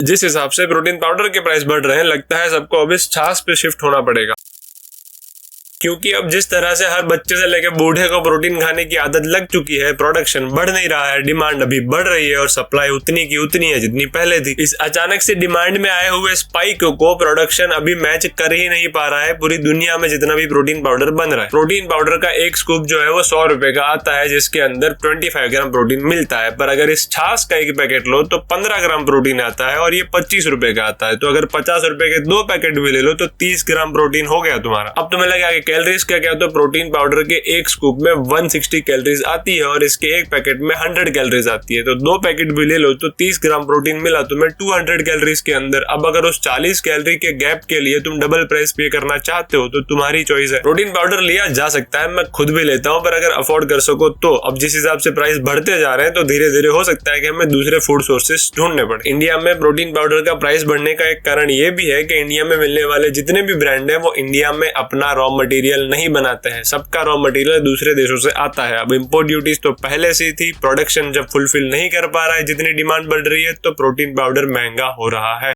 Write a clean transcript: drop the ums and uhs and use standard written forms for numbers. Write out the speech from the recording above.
जिस हिसाब से प्रोटीन पाउडर के प्राइस बढ़ रहे हैं, लगता है सबको अब इस छाछ पे शिफ्ट होना पड़ेगा, क्योंकि अब जिस तरह से हर बच्चे से लेकर बूढ़े को प्रोटीन खाने की आदत लग चुकी है, प्रोडक्शन बढ़ नहीं रहा है, डिमांड अभी बढ़ रही है और सप्लाई उतनी की उतनी है जितनी पहले थी। इस अचानक से डिमांड में आए हुए स्पाइक को प्रोडक्शन अभी मैच कर ही नहीं पा रहा है पूरी दुनिया में जितना भी प्रोटीन पाउडर बन रहा है। प्रोटीन पाउडर का एक स्कूप जो है वो 100 रुपए का आता है, जिसके अंदर 25 ग्राम प्रोटीन मिलता है। पर अगर इस छाछ का एक पैकेट लो तो 15 ग्राम प्रोटीन आता है और ये 25 रुपए का आता है। तो अगर 50 रुपए के 2 पैकेट भी ले लो तो 30 ग्राम प्रोटीन हो गया तुम्हारा। अब तुम्हें लगा कि कैलोरीज क्या, तो प्रोटीन पाउडर के एक स्कूप में 160 कैलोरीज आती है और इसके एक पैकेट में 100 कैलोरीज आती है। तो 2 पैकेट भी ले लो तो 30 ग्राम प्रोटीन मिला तुम्हें 200 कैलोरीज के अंदर। अब अगर उस 40 कैलोरी के गैप के लिए तुम डबल प्राइस पे करना चाहते हो तो तुम्हारी चॉइस है। प्रोटीन पाउडर लिया जा सकता है, मैं खुद भी लेता हूं, पर अगर अफोर्ड कर सको तो। अब जिस हिसाब से प्राइस बढ़ते जा रहे हैं तो धीरे धीरे हो सकता है कि हमें दूसरे फूड सोर्सेस ढूंढने पड़े। इंडिया में प्रोटीन पाउडर का प्राइस बढ़ने का एक कारण ये भी है कि इंडिया में मिलने वाले जितने भी ब्रांड है वो इंडिया में अपना रॉ मटेरियल नहीं बनाते हैं, सबका रॉ मटेरियल दूसरे देशों से आता है। अब इंपोर्ट ड्यूटीज तो पहले से ही थी, प्रोडक्शन जब फुलफिल नहीं कर पा रहा है जितनी डिमांड बढ़ रही है तो प्रोटीन पाउडर महंगा हो रहा है।